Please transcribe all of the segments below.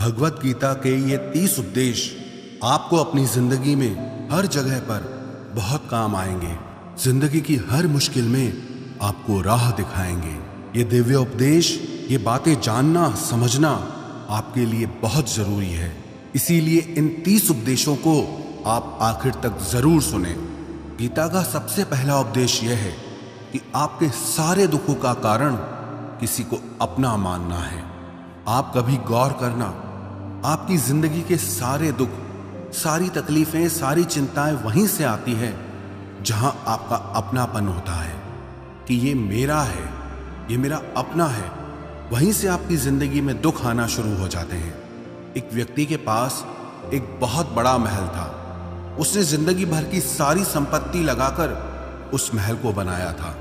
भगवत गीता के ये 30 उपदेश आपको अपनी जिंदगी में हर जगह पर बहुत काम आएंगे। जिंदगी की हर मुश्किल में आपको राह दिखाएंगे। ये दिव्य उपदेश, ये बातें जानना समझना आपके लिए बहुत जरूरी है। इसीलिए इन 30 उपदेशों को आप आखिर तक जरूर सुने। गीता का सबसे पहला उपदेश यह है कि आपके सारे दुखों का कारण किसी को अपना मानना है। आप कभी गौर करना, आपकी जिंदगी के सारे दुख, सारी तकलीफें, सारी चिंताएं वहीं से आती है जहां आपका अपनापन होता है कि ये मेरा है, ये मेरा अपना है। वहीं से आपकी जिंदगी में दुख आना शुरू हो जाते हैं। एक व्यक्ति के पास एक बहुत बड़ा महल था। उसने जिंदगी भर की सारी संपत्ति लगाकर उस महल को बनाया था।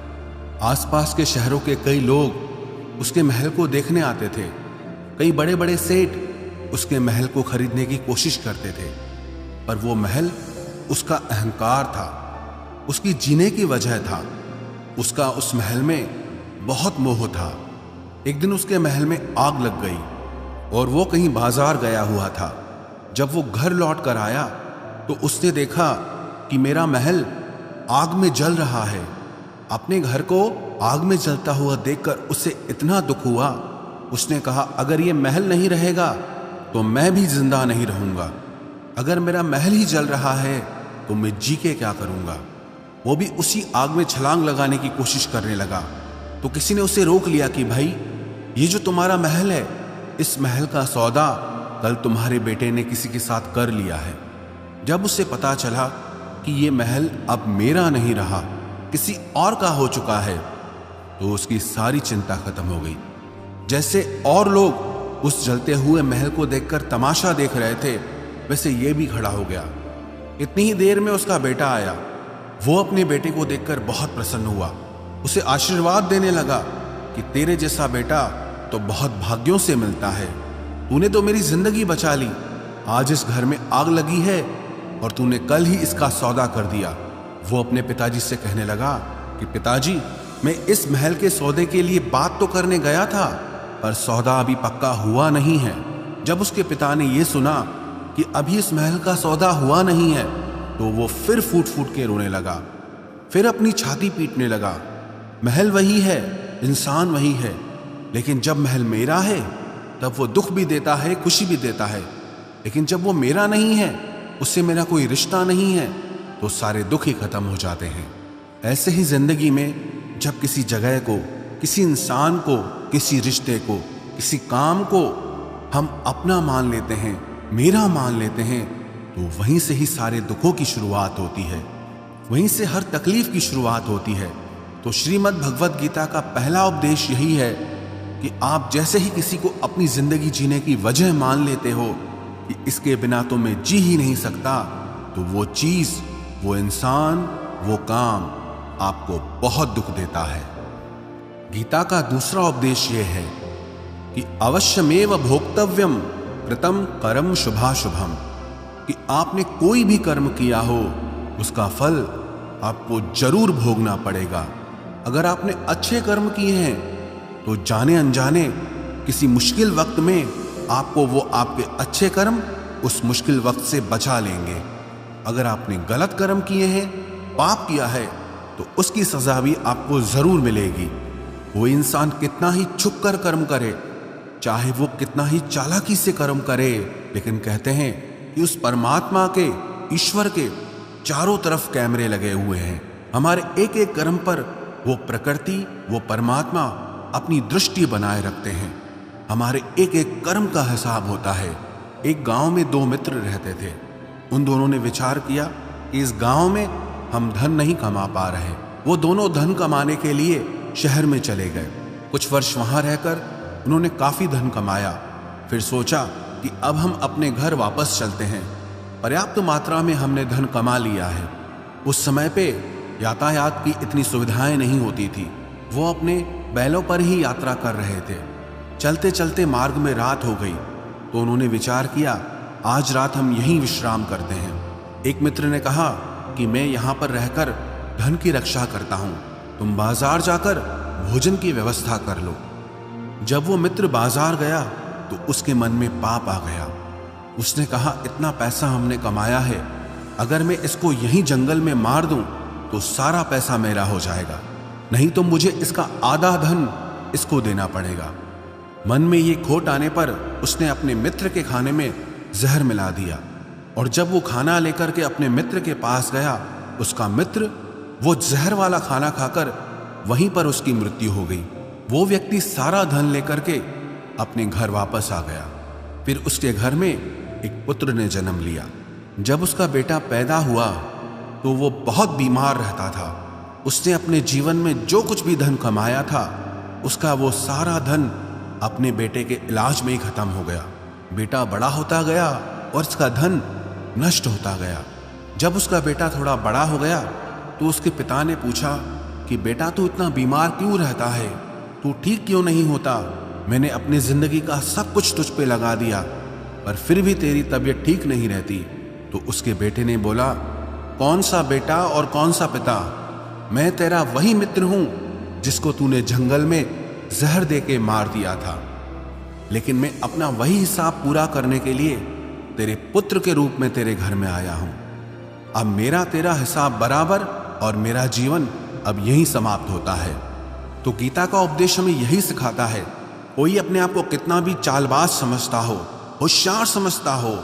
आसपास के शहरों के कई लोग उसके महल को देखने आते थे। कई बड़े बड़े सेठ उसके महल को खरीदने की कोशिश करते थे, पर वो महल उसका अहंकार था, उसकी जीने की वजह था। उसका उस महल में बहुत मोह था। एक दिन उसके महल में आग लग गई और वो कहीं बाजार गया हुआ था। जब वो घर लौट कर आया तो उसने देखा कि मेरा महल आग में जल रहा है। अपने घर को आग में जलता हुआ देखकर उसे इतना दुख हुआ। उसने कहा, अगर ये महल नहीं रहेगा तो मैं भी जिंदा नहीं रहूंगा। अगर मेरा महल ही जल रहा है तो मैं जी के क्या करूंगा। वो भी उसी आग में छलांग लगाने की कोशिश करने लगा। तो किसी ने उसे रोक लिया कि भाई, ये जो तुम्हारा महल है, इस महल का सौदा कल तुम्हारे बेटे ने किसी के साथ कर लिया है। जब उसे पता चला कि ये महल अब मेरा नहीं रहा, किसी और का हो चुका है, तो उसकी सारी चिंता खत्म हो गई। जैसे और लोग उस जलते हुए महल को देखकर तमाशा देख रहे थे, वैसे ये भी खड़ा हो गया। इतनी ही देर में उसका बेटा आया। वो अपने बेटे को देखकर बहुत प्रसन्न हुआ। उसे आशीर्वाद देने लगा कि तेरे जैसा बेटा तो बहुत भाग्यों से मिलता है। तूने तो मेरी जिंदगी बचा ली। आज इस घर में आग लगी है और तूने कल ही इसका सौदा कर दिया। वो अपने पिताजी से कहने लगा कि पिताजी, मैं इस महल के सौदे के लिए बात तो करने गया था, पर सौदा अभी पक्का हुआ नहीं है। जब उसके पिता ने यह सुना कि अभी इस महल का सौदा हुआ नहीं है, तो वो फिर फूट फूट के रोने लगा। फिर अपनी छाती पीटने लगा। महल वही है, इंसान वही है, लेकिन जब महल मेरा है तब वो दुख भी देता है, खुशी भी देता है। लेकिन जब वो मेरा नहीं है, उससे मेरा कोई रिश्ता नहीं है, तो सारे दुख ही खत्म हो जाते हैं। ऐसे ही जिंदगी में जब किसी जगह को, किसी इंसान को, किसी रिश्ते को, किसी काम को हम अपना मान लेते हैं, मेरा मान लेते हैं, तो वहीं से ही सारे दुखों की शुरुआत होती है, वहीं से हर तकलीफ की शुरुआत होती है। तो श्रीमद् भगवत गीता का पहला उपदेश यही है कि आप जैसे ही किसी को अपनी जिंदगी जीने की वजह मान लेते हो कि इसके बिना तो मैं जी ही नहीं सकता, तो वो चीज, वो इंसान, वो काम आपको बहुत दुख देता है। गीता का दूसरा उपदेश यह है कि अवश्यमेव भोक्तव्यम कृतम कर्म शुभाशुभम, कि आपने कोई भी कर्म किया हो उसका फल आपको जरूर भोगना पड़ेगा। अगर आपने अच्छे कर्म किए हैं तो जाने अनजाने किसी मुश्किल वक्त में आपको वो आपके अच्छे कर्म उस मुश्किल वक्त से बचा लेंगे। अगर आपने गलत कर्म किए हैं, पाप किया है, तो उसकी सजा भी आपको जरूर मिलेगी। वो इंसान कितना ही छुप कर कर्म करे, चाहे वो कितना ही चालाकी से कर्म करे, लेकिन कहते हैं कि उस परमात्मा के, ईश्वर के चारों तरफ कैमरे लगे हुए हैं। हमारे एक एक कर्म पर वो प्रकृति, वो परमात्मा अपनी दृष्टि बनाए रखते हैं। हमारे एक एक कर्म का हिसाब होता है। एक गांव में 2 मित्र रहते थे। उन दोनों ने विचार किया कि इस गांव में हम धन नहीं कमा पा रहे। वो दोनों धन कमाने के लिए शहर में चले गए। कुछ वर्ष वहां रहकर उन्होंने काफी धन कमाया। फिर सोचा कि अब हम अपने घर वापस चलते हैं। पर्याप्त मात्रा में हमने धन कमा लिया है। उस समय पे यातायात की इतनी सुविधाएं नहीं होती थी। वो अपने बैलों पर ही यात्रा कर रहे थे। चलते चलते मार्ग में रात हो गई, तो उन्होंने विचार किया, आज रात हम यहीं विश्राम करते हैं। एक मित्र ने कहा कि मैं यहाँ पर रहकर धन की रक्षा करता हूँ, तुम बाजार जाकर भोजन की व्यवस्था कर लो। जब वो मित्र बाजार गया तो उसके मन में पाप आ गया। उसने कहा, इतना पैसा हमने कमाया है, अगर मैं इसको यहीं जंगल में मार दूं तो सारा पैसा मेरा हो जाएगा, नहीं तो मुझे इसका आधा धन इसको देना पड़ेगा। मन में ये खोट आने पर उसने अपने मित्र के खाने में जहर मिला दिया, और जब वो खाना लेकर के अपने मित्र के पास गया, उसका मित्र वो जहर वाला खाना खाकर वहीं पर उसकी मृत्यु हो गई। वो व्यक्ति सारा धन लेकर के अपने घर वापस आ गया। फिर उसके घर में एक पुत्र ने जन्म लिया। जब उसका बेटा पैदा हुआ तो वो बहुत बीमार रहता था। उसने अपने जीवन में जो कुछ भी धन कमाया था, उसका वो सारा धन अपने बेटे के इलाज में ही खत्म हो गया। बेटा बड़ा होता गया और उसका धन नष्ट होता गया। जब उसका बेटा थोड़ा बड़ा हो गया तो उसके पिता ने पूछा कि बेटा, तू इतना बीमार क्यों रहता है, तू ठीक क्यों नहीं होता? मैंने अपनी जिंदगी का सब कुछ तुझ पे लगा दिया, पर फिर भी तेरी तबीयत ठीक नहीं रहती। तो उसके बेटे ने बोला, कौन सा बेटा और कौन सा पिता? मैं तेरा वही मित्र हूं जिसको तूने जंगल में जहर दे के मार दिया था, लेकिन मैं अपना वही हिसाब पूरा करने के लिए तेरे पुत्र के रूप में तेरे घर में आया हूं। अब मेरा तेरा हिसाब बराबर और मेरा जीवन अब यही समाप्त होता है। तो गीता का उपदेश हमें यही सिखाता है, कोई अपने आप को कितना भी चालबाज समझता हो, होशियार समझता हो,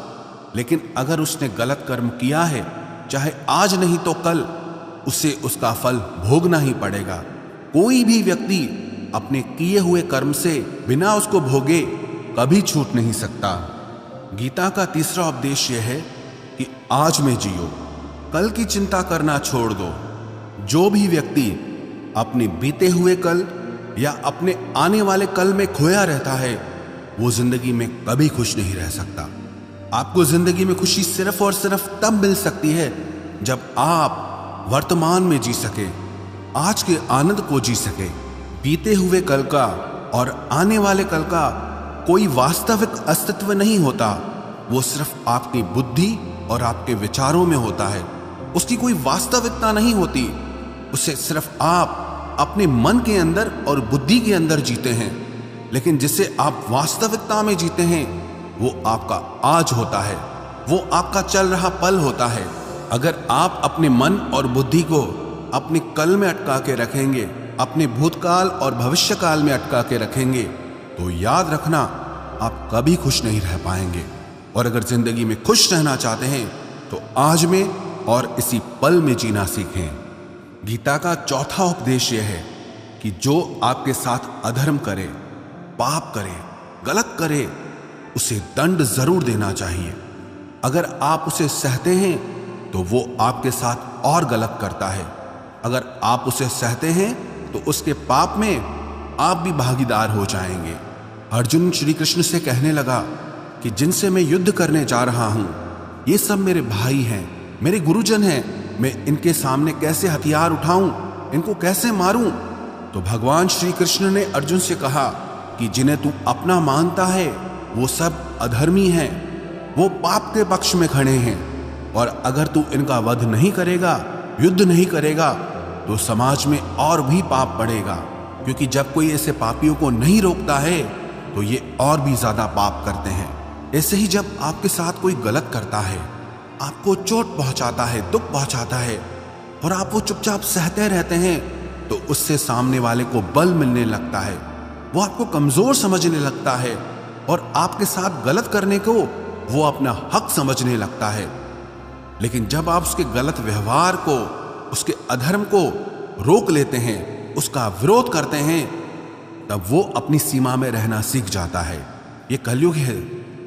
लेकिन अगर उसने गलत कर्म किया है, चाहे आज नहीं तो कल उसे उसका फल भोगना ही पड़ेगा। कोई भी व्यक्ति अपने किए हुए कर्म से बिना उसको भोगे कभी छूट नहीं सकता। गीता का तीसरा उपदेश यह है कि आज में जियो, कल की चिंता करना छोड़ दो। जो भी व्यक्ति अपने बीते हुए कल या अपने आने वाले कल में खोया रहता है, वो जिंदगी में कभी खुश नहीं रह सकता। आपको जिंदगी में खुशी सिर्फ और सिर्फ तब मिल सकती है जब आप वर्तमान में जी सके, आज के आनंद को जी सके। बीते हुए कल का और आने वाले कल का कोई वास्तविक अस्तित्व नहीं होता, वो सिर्फ आपकी बुद्धि और आपके विचारों में होता है। उसकी कोई वास्तविकता नहीं होती, उसे सिर्फ आप अपने मन के अंदर और बुद्धि के अंदर जीते हैं। लेकिन जिसे आप वास्तविकता में जीते हैं वो आपका आज होता है, वो आपका चल रहा पल होता है। अगर आप अपने मन और बुद्धि को अपने कल में अटका के रखेंगे, अपने भूतकाल और भविष्यकाल में अटका के रखेंगे, तो याद रखना आप कभी खुश नहीं रह पाएंगे। और अगर जिंदगी में खुश रहना चाहते हैं तो आज में और इसी पल में जीना सीखें। गीता का चौथा उपदेश यह है कि जो आपके साथ अधर्म करे, पाप करे, गलत करे, उसे दंड जरूर देना चाहिए। अगर आप उसे सहते हैं तो वो आपके साथ और गलत करता है। अगर आप उसे सहते हैं तो उसके पाप में आप भी भागीदार हो जाएंगे। अर्जुन श्री कृष्ण से कहने लगा कि जिनसे मैं युद्ध करने जा रहा हूं, ये सब मेरे भाई हैं, मेरे गुरुजन हैं, मैं इनके सामने कैसे हथियार उठाऊं, इनको कैसे मारूं? तो भगवान श्री कृष्ण ने अर्जुन से कहा कि जिन्हें तू अपना मानता है वो सब अधर्मी हैं, वो पाप के पक्ष में खड़े हैं, और अगर तू इनका वध नहीं करेगा, युद्ध नहीं करेगा, तो समाज में और भी पाप बढ़ेगा। क्योंकि जब कोई ऐसे पापियों को नहीं रोकता है तो ये और भी ज्यादा पाप करते हैं। ऐसे ही जब आपके साथ कोई गलत करता है, आपको चोट पहुंचाता है, दुख पहुंचाता है, और आप वो चुपचाप सहते रहते हैं, तो उससे सामने वाले को बल मिलने लगता है, वो आपको कमजोर समझने लगता है, और आपके साथ गलत करने को वो अपना हक समझने लगता है। लेकिन जब आप उसके गलत व्यवहार को, उसके अधर्म को रोक लेते हैं, उसका विरोध करते हैं, तब वो अपनी सीमा में रहना सीख जाता है। ये कलयुग है।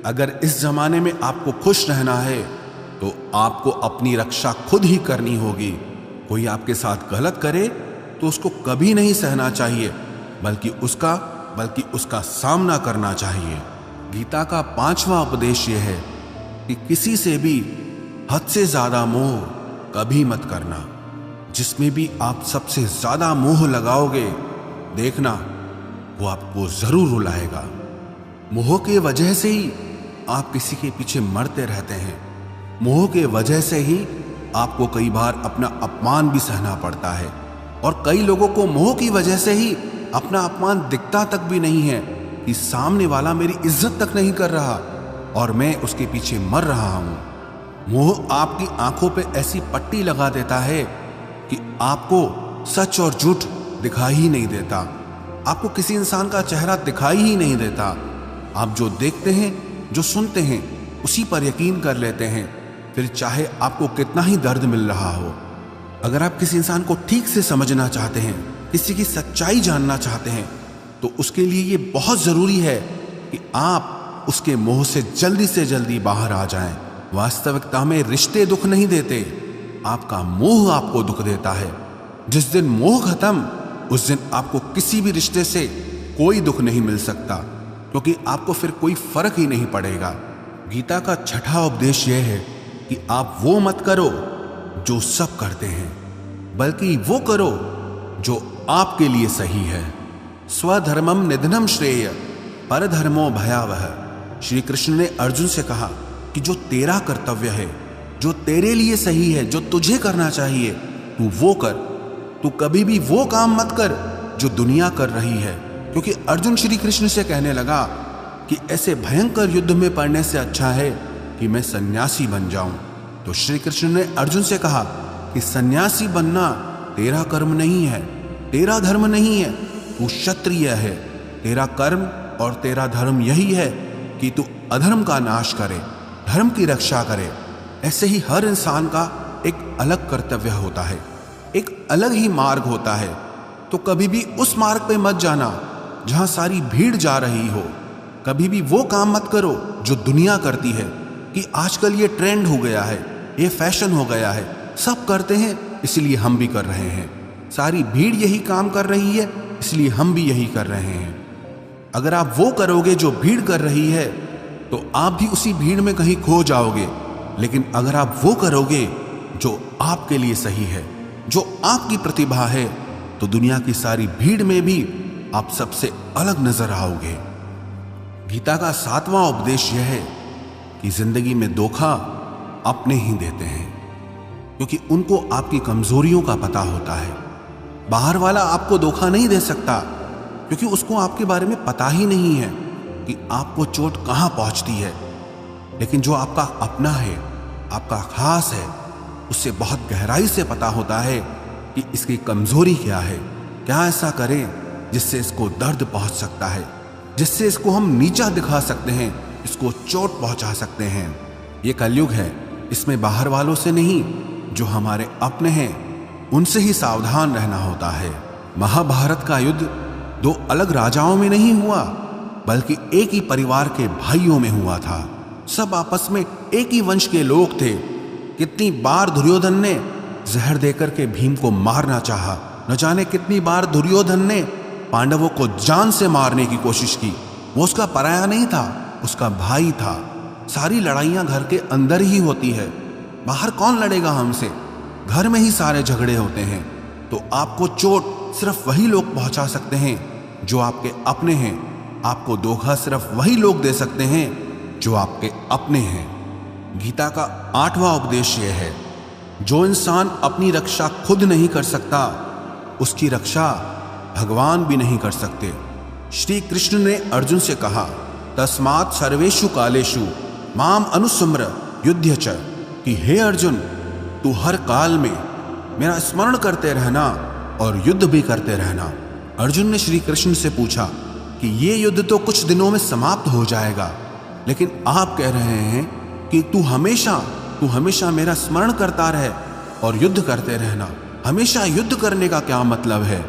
अगर इस जमाने में आपको खुश रहना है तो आपको अपनी रक्षा खुद ही करनी होगी। कोई आपके साथ गलत करे तो उसको कभी नहीं सहना चाहिए, बल्कि उसका सामना करना चाहिए। गीता का पांचवा उपदेश यह है कि किसी से भी हद से ज्यादा मोह कभी मत करना। जिसमें भी आप सबसे ज्यादा मोह लगाओगे, देखना वो आपको जरूर रुलाएगा। मोह के वजह से ही आप किसी के पीछे मरते रहते हैं। मोह के वजह से ही आपको कई बार अपना अपमान भी सहना पड़ता है, और कई लोगों को मोह की वजह से ही अपना अपमान दिखता तक भी नहीं है, कि सामने वाला मेरी इज्जत तक नहीं कर रहा और मैं उसके पीछे मर रहा हूं। मोह आपकी आंखों पे ऐसी पट्टी लगा देता है कि आपको सच और झूठ दिखाई ही नहीं देता, आपको किसी इंसान का चेहरा दिखाई ही नहीं देता। आप जो देखते हैं, जो सुनते हैं, उसी पर यकीन कर लेते हैं, फिर चाहे आपको कितना ही दर्द मिल रहा हो। अगर आप किसी इंसान को ठीक से समझना चाहते हैं, किसी की सच्चाई जानना चाहते हैं, तो उसके लिए ये बहुत जरूरी है कि आप उसके मोह से जल्दी बाहर आ जाएं। वास्तविकता में रिश्ते दुख नहीं देते, आपका मोह आपको दुख देता है। जिस दिन मोह खत्म, उस दिन आपको किसी भी रिश्ते से कोई दुख नहीं मिल सकता, क्योंकि आपको फिर कोई फर्क ही नहीं पड़ेगा। गीता का छठा उपदेश यह है कि आप वो मत करो जो सब करते हैं, बल्कि वो करो जो आपके लिए सही है। स्वधर्मम निधनम श्रेय परधर्मो भयावह। श्री कृष्ण ने अर्जुन से कहा कि जो तेरा कर्तव्य है, जो तेरे लिए सही है, जो तुझे करना चाहिए, तू वो कर। तू कभी भी वो काम मत कर जो दुनिया कर रही है, क्योंकि अर्जुन श्री कृष्ण से कहने लगा कि ऐसे भयंकर युद्ध में पड़ने से अच्छा है कि मैं सन्यासी बन जाऊं। तो श्री कृष्ण ने अर्जुन से कहा कि सन्यासी बनना तेरा कर्म नहीं है, तेरा धर्म नहीं है, तू क्षत्रिय है। तेरा कर्म और तेरा धर्म यही है कि तू अधर्म का नाश करे, धर्म की रक्षा करे। ऐसे ही हर इंसान का एक अलग कर्तव्य होता है, एक अलग ही मार्ग होता है। तो कभी भी उस मार्ग पे मत जाना जहां सारी भीड़ जा रही हो। कभी भी वो काम मत करो जो दुनिया करती है, कि आजकल ये ट्रेंड हो गया है, ये फैशन हो गया है, सब करते हैं इसलिए हम भी कर रहे हैं। सारी भीड़ यही काम कर रही है इसलिए हम भी यही कर रहे हैं। अगर आप वो करोगे जो भीड़ कर रही है, तो आप भी उसी भीड़ में कहीं खो जाओगे। लेकिन अगर आप वो करोगे जो आपके लिए सही है, जो आपकी प्रतिभा है, तो दुनिया की सारी भीड़ में भी आप सबसे अलग नजर आओगे। गीता का 7वां उपदेश यह है कि जिंदगी में धोखा अपने ही देते हैं, क्योंकि उनको आपकी कमजोरियों का पता होता है। बाहर वाला आपको धोखा नहीं दे सकता, क्योंकि उसको आपके बारे में पता ही नहीं है कि आपको चोट कहां पहुंचती है। लेकिन जो आपका अपना है, आपका खास है, उससे बहुत गहराई से पता होता है कि इसकी कमजोरी क्या है, क्या ऐसा करें जिससे इसको दर्द पहुंच सकता है, जिससे इसको हम नीचा दिखा सकते हैं, इसको चोट पहुंचा सकते हैं। ये कलयुग है, इसमें बाहर वालों से नहीं, जो हमारे अपने हैं उनसे ही सावधान रहना होता है। महाभारत का युद्ध दो अलग राजाओं में नहीं हुआ, बल्कि एक ही परिवार के भाइयों में हुआ था। सब आपस में एक ही वंश के लोग थे। कितनी बार दुर्योधन ने जहर देकर के भीम को मारना चाहा, न जाने कितनी बार दुर्योधन ने पांडवों को जान से मारने की कोशिश की। वो उसका पराया नहीं था, उसका भाई था। सारी लड़ाइयां घर के अंदर ही होती है, बाहर कौन लड़ेगा हमसे, घर में ही सारे झगड़े होते हैं। तो आपको चोट सिर्फ वही लोग पहुंचा सकते हैं जो आपके अपने हैं। आपको धोखा सिर्फ वही लोग दे सकते हैं जो आपके अपने हैं। गीता का 8वां उपदेश यह है, जो इंसान अपनी रक्षा खुद नहीं कर सकता, उसकी रक्षा भगवान भी नहीं कर सकते। श्री कृष्ण ने अर्जुन से कहा, तस्मात् सर्वेषु कालेषु माम अनुस्मर युध्य च, कि हे अर्जुन, तू हर काल में मेरा स्मरण करते रहना और युद्ध भी करते रहना। अर्जुन ने श्री कृष्ण से पूछा कि ये युद्ध तो कुछ दिनों में समाप्त हो जाएगा, लेकिन आप कह रहे हैं कि तू हमेशा मेरा स्मरण करता रहे और युद्ध करते रहना। हमेशा युद्ध करने का क्या मतलब है?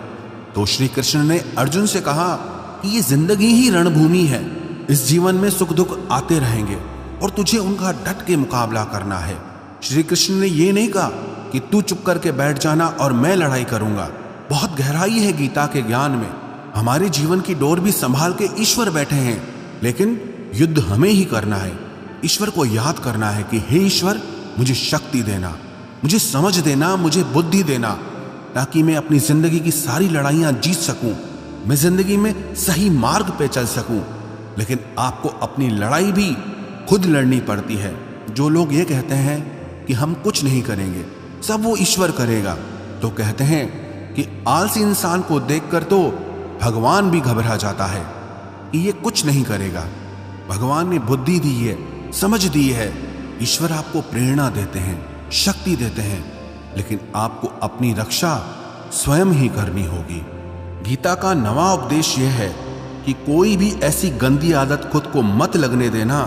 तो श्री कृष्ण ने अर्जुन से कहा कि ये जिंदगी ही रणभूमि है। इस जीवन में सुख दुख आते रहेंगे और तुझे उनका डट के मुकाबला करना है। श्री कृष्ण ने ये नहीं कहा कि तू चुप करके बैठ जाना और मैं लड़ाई करूंगा। बहुत गहराई है गीता के ज्ञान में। हमारे जीवन की डोर भी संभाल के ईश्वर बैठे हैं, लेकिन युद्ध हमें ही करना है। ईश्वर को याद करना है कि हे ईश्वर, मुझे शक्ति देना, मुझे समझ देना, मुझे बुद्धि देना, ताकि मैं अपनी जिंदगी की सारी लड़ाइयां जीत सकूं, मैं जिंदगी में सही मार्ग पे चल सकूं। लेकिन आपको अपनी लड़ाई भी खुद लड़नी पड़ती है। जो लोग ये कहते हैं कि हम कुछ नहीं करेंगे, सब वो ईश्वर करेगा, तो कहते हैं कि आलसी इंसान को देखकर तो भगवान भी घबरा जाता है कि ये कुछ नहीं करेगा। भगवान ने बुद्धि दी है, समझ दी है। ईश्वर आपको प्रेरणा देते हैं, शक्ति देते हैं, लेकिन आपको अपनी रक्षा स्वयं ही करनी होगी। गीता का नवा उपदेश यह है कि कोई भी ऐसी गंदी आदत खुद को मत लगने देना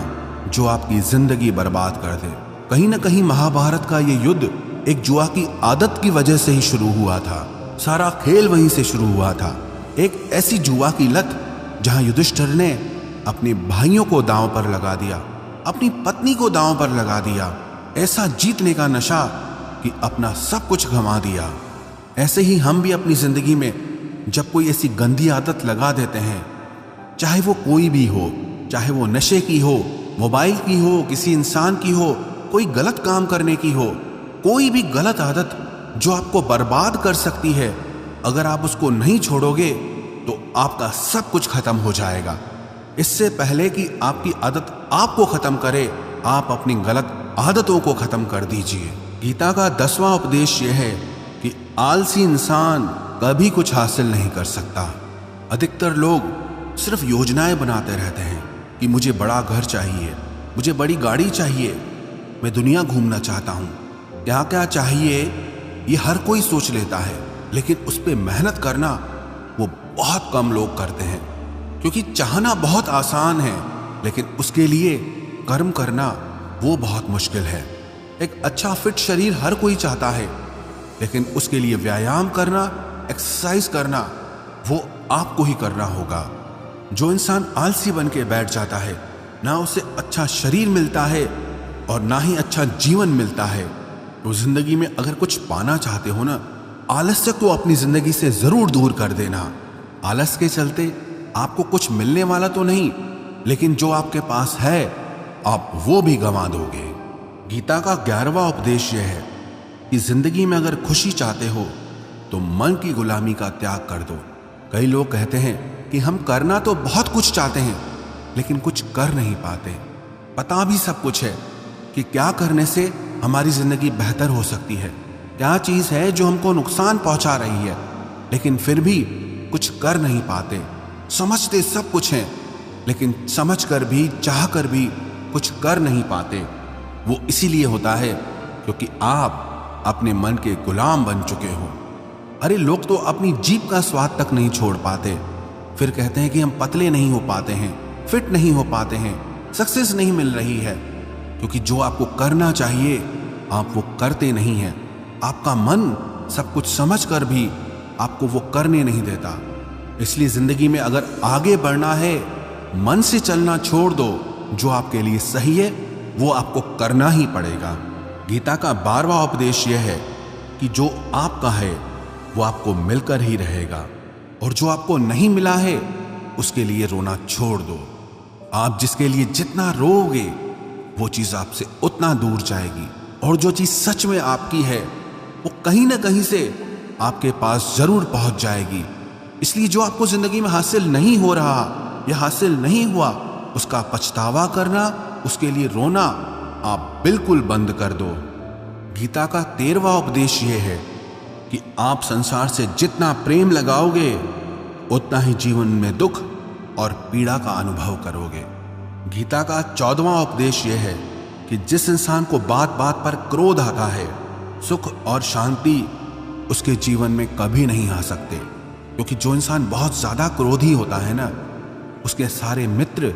जो आपकी जिंदगी बर्बाद कर दे। कहीं ना कहीं महाभारत का ये युद्ध एक जुआ की आदत की वजह से ही शुरू हुआ था। सारा खेल वहीं से शुरू हुआ था। एक ऐसी जुआ की लत जहां युधिष्ठिर ने अपने भाइयों को दांव पर लगा दिया, अपनी पत्नी को दांव पर लगा दिया। ऐसा जीतने का नशा कि अपना सब कुछ गंवा दिया। ऐसे ही हम भी अपनी जिंदगी में जब कोई ऐसी गंदी आदत लगा देते हैं, चाहे वो कोई भी हो, चाहे वो नशे की हो, मोबाइल की हो, किसी इंसान की हो, कोई गलत काम करने की हो, कोई भी गलत आदत जो आपको बर्बाद कर सकती है, अगर आप उसको नहीं छोड़ोगे तो आपका सब कुछ खत्म हो जाएगा। इससे पहले कि आपकी आदत आपको खत्म करे, आप अपनी गलत आदतों को खत्म कर दीजिए। गीता का 10वां उपदेश यह है कि आलसी इंसान कभी कुछ हासिल नहीं कर सकता। अधिकतर लोग सिर्फ योजनाएं बनाते रहते हैं कि मुझे बड़ा घर चाहिए, मुझे बड़ी गाड़ी चाहिए, मैं दुनिया घूमना चाहता हूँ। क्या क्या चाहिए ये हर कोई सोच लेता है, लेकिन उस पर मेहनत करना वो बहुत कम लोग करते हैं। क्योंकि चाहना बहुत आसान है, लेकिन उसके लिए कर्म करना वो बहुत मुश्किल है। एक अच्छा फिट शरीर हर कोई चाहता है, लेकिन उसके लिए व्यायाम करना, एक्सरसाइज करना वो आपको ही करना होगा। जो इंसान आलसी बन के बैठ जाता है, ना उसे अच्छा शरीर मिलता है और ना ही अच्छा जीवन मिलता है। तो जिंदगी में अगर कुछ पाना चाहते हो ना, आलस्य को अपनी जिंदगी से जरूर दूर कर देना। आलस के चलते आपको कुछ मिलने वाला तो नहीं, लेकिन जो आपके पास है आप वो भी गंवा दोगे। गीता का 11वां उपदेश यह है कि जिंदगी में अगर खुशी चाहते हो तो मन की गुलामी का त्याग कर दो। कई लोग कहते हैं कि हम करना तो बहुत कुछ चाहते हैं, लेकिन कुछ कर नहीं पाते। पता भी सब कुछ है कि क्या करने से हमारी जिंदगी बेहतर हो सकती है, क्या चीज है जो हमको नुकसान पहुंचा रही है, लेकिन फिर भी कुछ कर नहीं पाते। समझते सब कुछ हैं, लेकिन समझ कर भी, चाह कर भी कुछ कर नहीं पाते। वो इसीलिए होता है क्योंकि आप अपने मन के गुलाम बन चुके हो। अरे लोग तो अपनी जीभ का स्वाद तक नहीं छोड़ पाते, फिर कहते हैं कि हम पतले नहीं हो पाते हैं, फिट नहीं हो पाते हैं, सक्सेस नहीं मिल रही है। क्योंकि जो आपको करना चाहिए आप वो करते नहीं हैं। आपका मन सब कुछ समझ कर भी आपको वो करने नहीं देता। इसलिए जिंदगी में अगर आगे बढ़ना है, मन से चलना छोड़ दो। जो आपके लिए सही है वो आपको करना ही पड़ेगा। गीता का 12वां उपदेश यह है कि जो आपका है वो आपको मिलकर ही रहेगा, और जो आपको नहीं मिला है उसके लिए रोना छोड़ दो। आप जिसके लिए जितना रोओगे वो चीज आपसे उतना दूर जाएगी, और जो चीज सच में आपकी है वो कहीं ना कहीं से आपके पास जरूर पहुंच जाएगी। इसलिए जो आपको जिंदगी में हासिल नहीं हो रहा या हासिल नहीं हुआ, उसका पछतावा करना, उसके लिए रोना आप बिल्कुल बंद कर दो। गीता का 13वां उपदेश यह है कि आप संसार से जितना प्रेम लगाओगे उतना ही जीवन में दुख और पीड़ा का अनुभव करोगे। गीता का 14वां उपदेश यह है कि जिस इंसान को बात बात पर क्रोध आता है, सुख और शांति उसके जीवन में कभी नहीं आ सकते। क्योंकि जो इंसान बहुत ज्यादा क्रोधी होता है ना, उसके सारे मित्र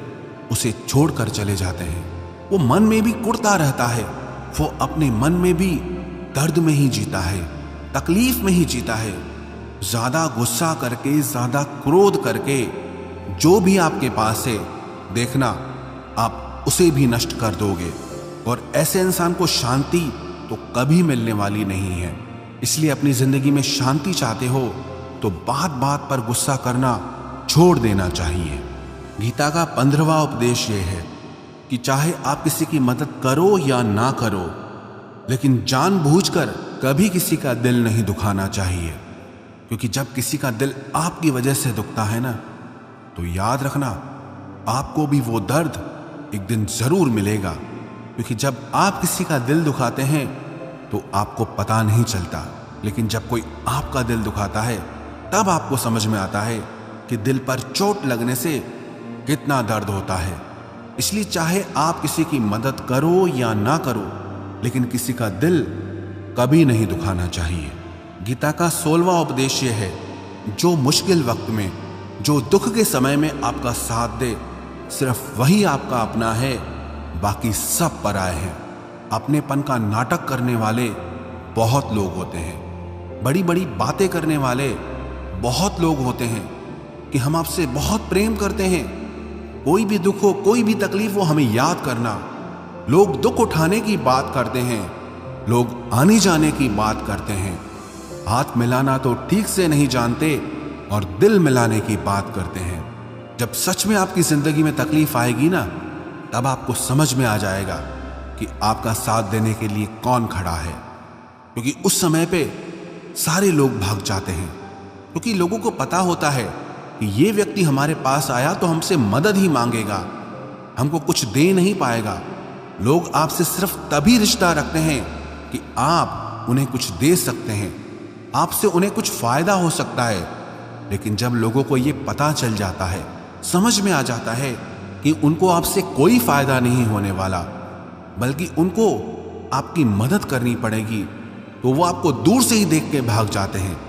उसे छोड़कर चले जाते हैं। वो मन में भी कुढ़ता रहता है, वो अपने मन में भी दर्द में ही जीता है, तकलीफ में ही जीता है। ज्यादा गुस्सा करके, ज्यादा क्रोध करके जो भी आपके पास है, देखना आप उसे भी नष्ट कर दोगे। और ऐसे इंसान को शांति तो कभी मिलने वाली नहीं है। इसलिए अपनी जिंदगी में शांति चाहते हो तो बात बात पर गुस्सा करना छोड़ देना चाहिए। गीता का 15वां उपदेश यह है कि चाहे आप किसी की मदद करो या ना करो, लेकिन जानबूझकर कभी किसी का दिल नहीं दुखाना चाहिए। क्योंकि जब किसी का दिल आपकी वजह से दुखता है ना, तो याद रखना आपको भी वो दर्द एक दिन जरूर मिलेगा। क्योंकि जब आप किसी का दिल दुखाते हैं तो आपको पता नहीं चलता, लेकिन जब कोई आपका दिल दुखाता है तब आपको समझ में आता है कि दिल पर चोट लगने से कितना दर्द होता है। इसलिए चाहे आप किसी की मदद करो या ना करो, लेकिन किसी का दिल कभी नहीं दुखाना चाहिए। गीता का 16वां उपदेश यह है, जो मुश्किल वक्त में, जो दुख के समय में आपका साथ दे, सिर्फ वही आपका अपना है, बाकी सब पराए हैं। अपनेपन का नाटक करने वाले बहुत लोग होते हैं, बड़ी बड़ी बातें करने वाले बहुत लोग होते हैं कि हम आपसे बहुत प्रेम करते हैं, कोई भी दुख हो, कोई भी तकलीफ हो, हमें याद करना। लोग दुख उठाने की बात करते हैं, लोग आने जाने की बात करते हैं, हाथ मिलाना तो ठीक से नहीं जानते और दिल मिलाने की बात करते हैं। जब सच में आपकी जिंदगी में तकलीफ आएगी ना, तब आपको समझ में आ जाएगा कि आपका साथ देने के लिए कौन खड़ा है। क्योंकि उस समय पे सारे लोग भाग जाते हैं, क्योंकि लोगों को पता होता है कि ये व्यक्ति हमारे पास आया तो हमसे मदद ही मांगेगा, हमको कुछ दे नहीं पाएगा। लोग आपसे सिर्फ तभी रिश्ता रखते हैं कि आप उन्हें कुछ दे सकते हैं, आपसे उन्हें कुछ फायदा हो सकता है। लेकिन जब लोगों को ये पता चल जाता है, समझ में आ जाता है कि उनको आपसे कोई फायदा नहीं होने वाला, बल्कि उनको आपकी मदद करनी पड़ेगी, तो वो आपको दूर से ही देख के भाग जाते हैं।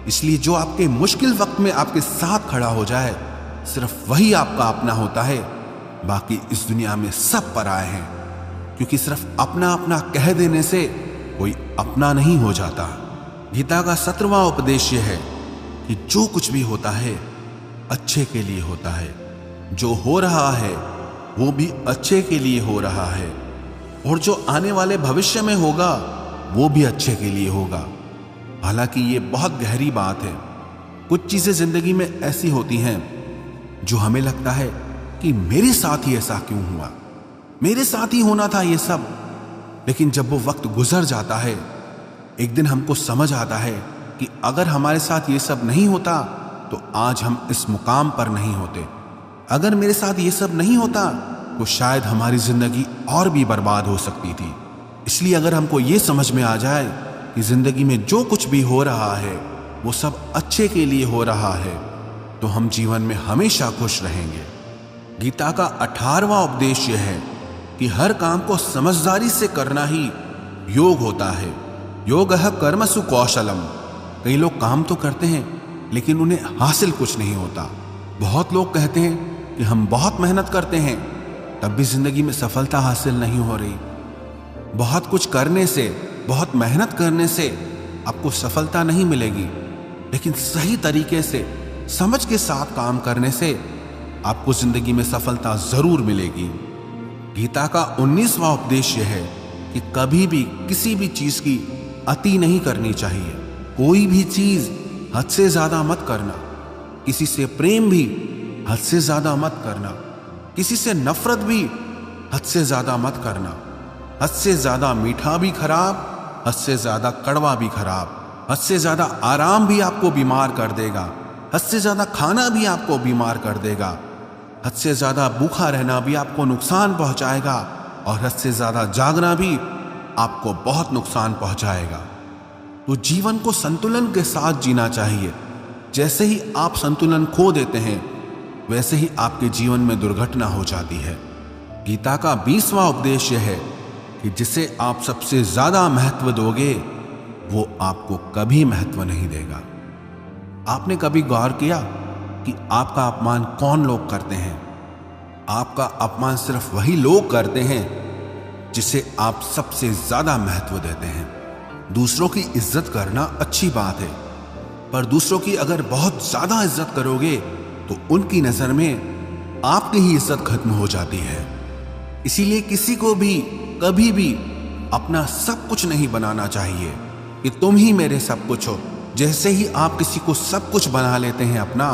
इसलिए जो आपके मुश्किल वक्त में आपके साथ खड़ा हो जाए, सिर्फ वही आपका अपना होता है, बाकी इस दुनिया में सब पराए हैं। क्योंकि सिर्फ अपना अपना कह देने से कोई अपना नहीं हो जाता। गीता का 17वां उपदेश यह है कि जो कुछ भी होता है अच्छे के लिए होता है, जो हो रहा है वो भी अच्छे के लिए हो रहा है, और जो आने वाले भविष्य में होगा वो भी अच्छे के लिए होगा। हालांकि ये बहुत गहरी बात है। कुछ चीजें जिंदगी में ऐसी होती हैं जो हमें लगता है कि मेरे साथ ही ऐसा क्यों हुआ, मेरे साथ ही होना था ये सब। लेकिन जब वो वक्त गुजर जाता है, एक दिन हमको समझ आता है कि अगर हमारे साथ ये सब नहीं होता तो आज हम इस मुकाम पर नहीं होते। अगर मेरे साथ ये सब नहीं होता तो शायद हमारी जिंदगी और भी बर्बाद हो सकती थी। इसलिए अगर हमको ये समझ में आ जाए कि जिंदगी में जो कुछ भी हो रहा है वो सब अच्छे के लिए हो रहा है, तो हम जीवन में हमेशा खुश रहेंगे। गीता का 18वां उपदेश यह है कि हर काम को समझदारी से करना ही योग होता है। योगः कर्मसु कौशलम। कई लोग काम तो करते हैं लेकिन उन्हें हासिल कुछ नहीं होता। बहुत लोग कहते हैं कि हम बहुत मेहनत करते हैं, तब भी जिंदगी में सफलता हासिल नहीं हो रही। बहुत कुछ करने से, बहुत मेहनत करने से आपको सफलता नहीं मिलेगी, लेकिन सही तरीके से, समझ के साथ काम करने से आपको जिंदगी में सफलता जरूर मिलेगी। गीता का 19वां उपदेश यह है कि कभी भी किसी भी चीज की अति नहीं करनी चाहिए। कोई भी चीज हद से ज्यादा मत करना। किसी से प्रेम भी हद से ज्यादा मत करना। किसी से नफरत भी हद से ज्यादा मत करना। हद से ज्यादा मीठा भी खराब, हद से ज्यादा कड़वा भी खराब। हद से ज्यादा आराम भी आपको बीमार कर देगा, हद से ज्यादा खाना भी आपको बीमार कर देगा। हद से ज्यादा भूखा रहना भी आपको नुकसान पहुंचाएगा, और हद से ज्यादा जागना भी आपको बहुत नुकसान पहुंचाएगा। तो जीवन को संतुलन के साथ जीना चाहिए। जैसे ही आप संतुलन खो देते हैं, वैसे ही आपके जीवन में दुर्घटना हो जाती है। गीता का 20वां उपदेश यह है कि जिसे आप सबसे ज्यादा महत्व दोगे, वो आपको कभी महत्व नहीं देगा। आपने कभी गौर किया कि आपका अपमान कौन लोग करते हैं? आपका अपमान सिर्फ वही लोग करते हैं जिसे आप सबसे ज्यादा महत्व देते हैं। दूसरों की इज्जत करना अच्छी बात है, पर दूसरों की अगर बहुत ज्यादा इज्जत करोगे तो उनकी नजर में आपकी ही इज्जत खत्म हो जाती है। इसीलिए किसी को भी कभी भी अपना सब कुछ नहीं बनाना चाहिए कि तुम ही मेरे सब कुछ हो। जैसे ही आप किसी को सब कुछ बना लेते हैं अपना,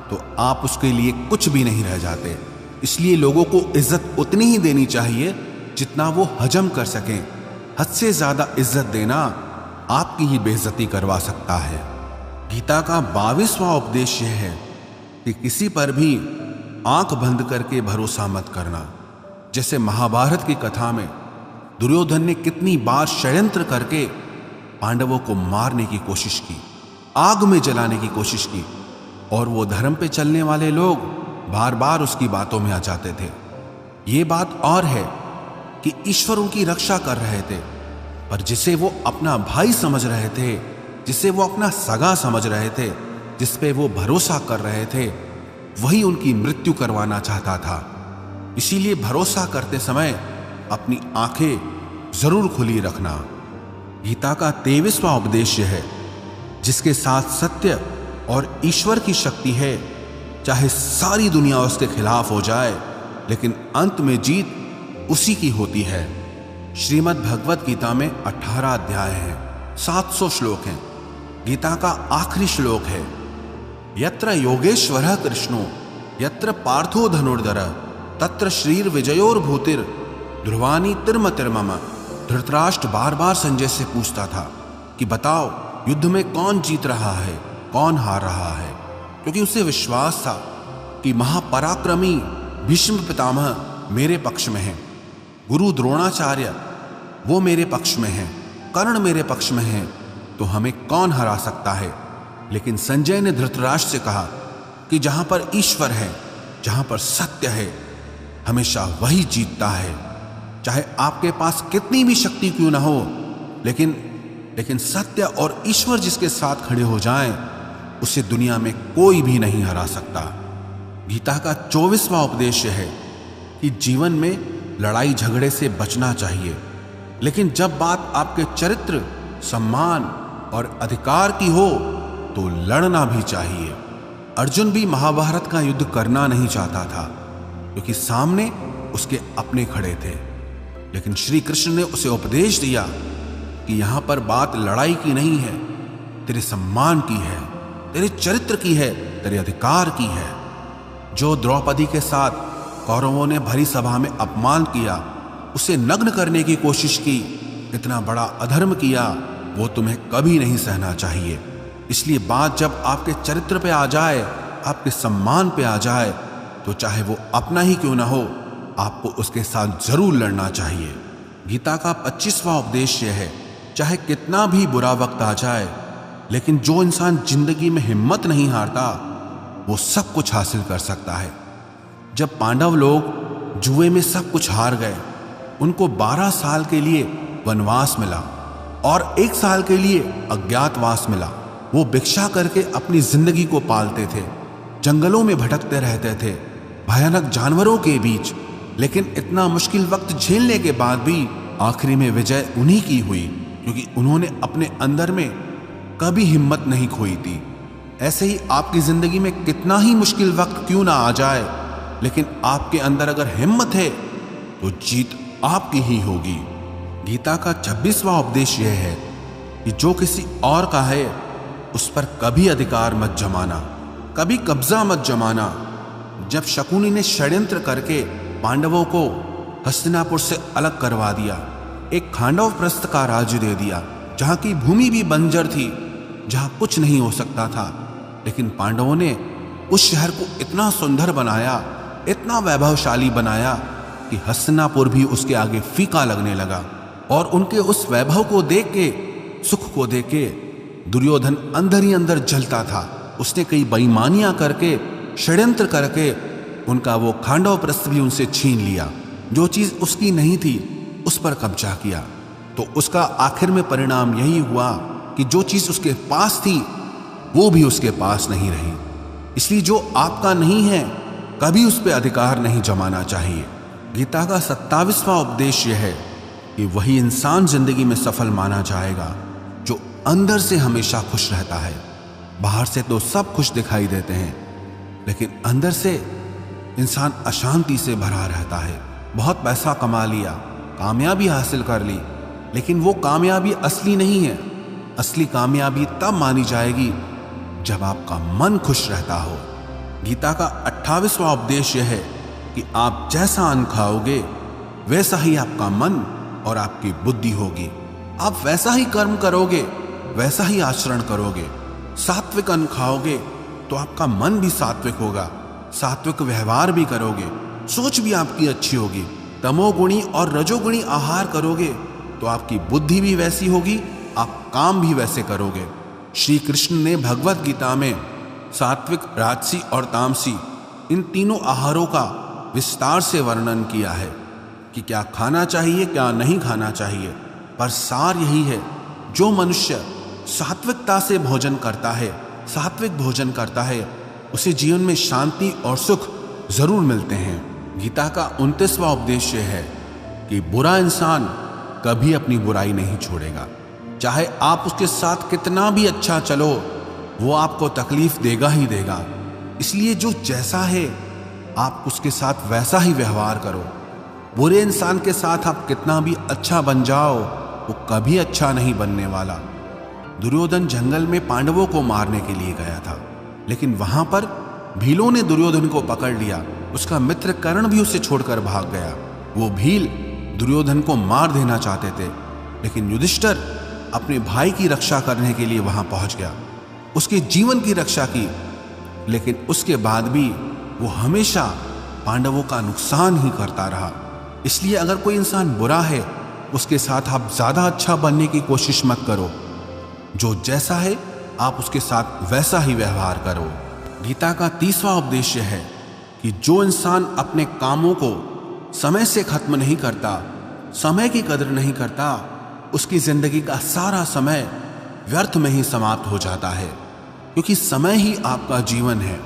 तो आप उसके लिए कुछ भी नहीं रह जाते। इसलिए लोगों को इज्जत उतनी ही देनी चाहिए जितना वो हजम कर सकें। हद से ज्यादा इज्जत देना आपकी ही बेइज्जती करवा सकता है। गीता का 22वां उपदेश यह है कि किसी पर भी आंख बंद करके भरोसा मत करना। जैसे महाभारत की कथा में दुर्योधन ने कितनी बार षड्यंत्र करके पांडवों को मारने की कोशिश की, आग में जलाने की कोशिश की, और वो धर्म पे चलने वाले लोग बार बार उसकी बातों में आ जाते थे। ये बात और है कि ईश्वर उनकी रक्षा कर रहे थे, पर जिसे वो अपना भाई समझ रहे थे, जिसे वो अपना सगा समझ रहे थे, जिस पे वो भरोसा कर रहे थे, वही उनकी मृत्यु करवाना चाहता था। इसीलिए भरोसा करते समय अपनी आंखें जरूर खुली रखना। गीता का 23वां उपदेश है, जिसके साथ सत्य और ईश्वर की शक्ति है, चाहे सारी दुनिया उसके खिलाफ हो जाए, लेकिन अंत में जीत उसी की होती है। श्रीमद् भगवत गीता में 18 अध्याय हैं, 700 श्लोक हैं। गीता का आखिरी श्लोक है, यत्र योगेश्वरः कृष्णो यत्र पार्थो धनुर्धरः तत्र श्रीर विजयोर्भूतिर ध्रुवानी तिर्मतिर्मम। धृतराष्ट्र बार बार संजय से पूछता था कि बताओ युद्ध में कौन जीत रहा है, कौन हार रहा है, क्योंकि उसे विश्वास था कि महापराक्रमी भीष्म पितामह मेरे पक्ष में है, गुरु द्रोणाचार्य वो मेरे पक्ष में है, कर्ण मेरे पक्ष में है, तो हमें कौन हरा सकता है। लेकिन संजय ने धृतराष्ट्र से कहा कि जहां पर ईश्वर है, जहां पर सत्य है, हमेशा वही जीतता है। चाहे आपके पास कितनी भी शक्ति क्यों ना हो, लेकिन सत्य और ईश्वर जिसके साथ खड़े हो जाएं, उसे दुनिया में कोई भी नहीं हरा सकता। गीता का 24वां उपदेश है कि जीवन में लड़ाई झगड़े से बचना चाहिए, लेकिन जब बात आपके चरित्र, सम्मान और अधिकार की हो तो लड़ना भी चाहिए। अर्जुन भी महाभारत का युद्ध करना नहीं चाहता था, क्योंकि सामने उसके अपने खड़े थे, लेकिन श्री कृष्ण ने उसे उपदेश दिया कि यहां पर बात लड़ाई की नहीं है, तेरे सम्मान की है, तेरे चरित्र की है, तेरे अधिकार की है। जो द्रौपदी के साथ कौरवों ने भरी सभा में अपमान किया, उसे नग्न करने की कोशिश की, इतना बड़ा अधर्म किया, वो तुम्हें कभी नहीं सहना चाहिए। इसलिए बात जब आपके चरित्र पे आ जाए, आपके सम्मान पे आ जाए, तो चाहे वो अपना ही क्यों ना हो, आपको उसके साथ जरूर लड़ना चाहिए। गीता का 25वां उपदेश यह है, चाहे कितना भी बुरा वक्त आ जाए, लेकिन जो इंसान जिंदगी में हिम्मत नहीं हारता, वो सब कुछ हासिल कर सकता है। जब पांडव लोग जुए में सब कुछ हार गए, उनको 12 साल के लिए वनवास मिला और 1 साल के लिए अज्ञातवास मिला। वो भिक्षा करके अपनी जिंदगी को पालते थे, जंगलों में भटकते रहते थे, भयानक जानवरों के बीच, लेकिन इतना मुश्किल वक्त झेलने के बाद भी आखिरी में विजय उन्हीं की हुई, क्योंकि उन्होंने अपने अंदर में कभी हिम्मत नहीं खोई थी। ऐसे ही आपकी जिंदगी में कितना ही मुश्किल वक्त क्यों ना आ जाए, लेकिन आपके अंदर अगर हिम्मत है तो जीत आपकी ही होगी। गीता का 26वां उपदेश यह है कि जो किसी और का है उस पर कभी अधिकार मत जमाना, कभी कब्जा मत जमाना। जब शकुनी ने षड्यंत्र करके पांडवों को हस्तिनापुर से अलग करवा दिया, एक खांडव प्रस्थ का राज्य दे दिया, जहां की भूमि भी बंजर थी, जहां कुछ नहीं हो सकता था, लेकिन पांडवों ने उस शहर को इतना सुंदर बनाया, इतना वैभवशाली बनाया कि हस्तिनापुर भी उसके आगे फीका लगने लगा। और उनके उस वैभव को देख के, सुख को देख के दुर्योधन अंदर ही अंदर जलता था। उसने कई बेईमानियां करके, षड्यंत्र करके उनका वो खांडव प्रस्थ भी उनसे छीन लिया। जो चीज उसकी नहीं थी उस पर कब्जा किया। तो उसका आखिर में परिणाम यही हुआ कि जो चीज उसके पास थी वो भी उसके पास नहीं रही। इसलिए जो आपका नहीं है कभी उस पर अधिकार नहीं जमाना चाहिए। गीता का 27वां उपदेश यह है कि वही इंसान जिंदगी में सफल माना जाएगा जो अंदर से हमेशा खुश रहता है। बाहर से तो सब खुश दिखाई देते हैं, लेकिन अंदर से इंसान अशांति से भरा रहता है। बहुत पैसा कमा लिया, कामयाबी हासिल कर ली, लेकिन वो कामयाबी असली नहीं है। असली कामयाबी तब मानी जाएगी जब आपका मन खुश रहता हो। गीता का 28वां उपदेश यह है कि आप जैसा अन्न खाओगे वैसा ही आपका मन और आपकी बुद्धि होगी। आप वैसा ही कर्म करोगे, वैसा ही आचरण करोगे। सात्विक अन्न खाओगे तो आपका मन भी सात्विक होगा, सात्विक व्यवहार भी करोगे, सोच भी आपकी अच्छी होगी। तमोगुणी और रजोगुणी आहार करोगे तो आपकी बुद्धि भी वैसी होगी, आप काम भी वैसे करोगे। श्री कृष्ण ने भगवत गीता में सात्विक, राजसी और तामसी इन तीनों आहारों का विस्तार से वर्णन किया है कि क्या खाना चाहिए, क्या नहीं खाना चाहिए। पर सार यही है, जो मनुष्य सात्विकता से भोजन करता है, सात्विक भोजन करता है, उसे जीवन में शांति और सुख जरूर मिलते हैं। गीता का 29वां उपदेश है कि बुरा इंसान कभी अपनी बुराई नहीं छोड़ेगा। चाहे आप उसके साथ कितना भी अच्छा चलो, वो आपको तकलीफ देगा ही देगा। इसलिए जो जैसा है आप उसके साथ वैसा ही व्यवहार करो। बुरे इंसान के साथ आप कितना भी अच्छा बन जाओ, वो कभी अच्छा नहीं बनने वाला। दुर्योधन जंगल में पांडवों को मारने के लिए गया था, लेकिन वहां पर भीलों ने दुर्योधन को पकड़ लिया। उसका मित्र कर्ण भी उसे छोड़कर भाग गया। वो भील दुर्योधन को मार देना चाहते थे, लेकिन युधिष्ठिर अपने भाई की रक्षा करने के लिए वहां पहुंच गया, उसके जीवन की रक्षा की। लेकिन उसके बाद भी वो हमेशा पांडवों का नुकसान ही करता रहा। इसलिए अगर कोई इंसान बुरा है, उसके साथ आप ज्यादा अच्छा बनने की कोशिश मत करो। जो जैसा है आप उसके साथ वैसा ही व्यवहार करो। गीता का 30वां उपदेश है कि जो इंसान अपने कामों को समय से खत्म नहीं करता, समय की कदर नहीं करता, उसकी जिंदगी का सारा समय व्यर्थ में ही समाप्त हो जाता है। क्योंकि समय ही आपका जीवन है।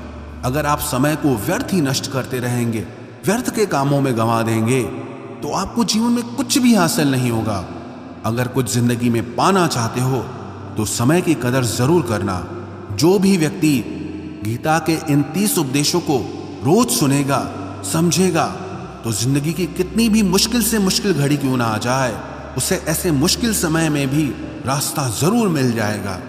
अगर आप समय को व्यर्थ ही नष्ट करते रहेंगे, व्यर्थ के कामों में गंवा देंगे, तो आपको जीवन में कुछ भी हासिल नहीं होगा। अगर कुछ जिंदगी में पाना चाहते हो तो समय की कदर जरूर करना। जो भी व्यक्ति गीता के इन 30 उपदेशों को रोज सुनेगा, समझेगा, तो जिंदगी की कितनी भी मुश्किल से मुश्किल घड़ी क्यों ना आ जाए, उसे ऐसे मुश्किल समय में भी रास्ता जरूर मिल जाएगा।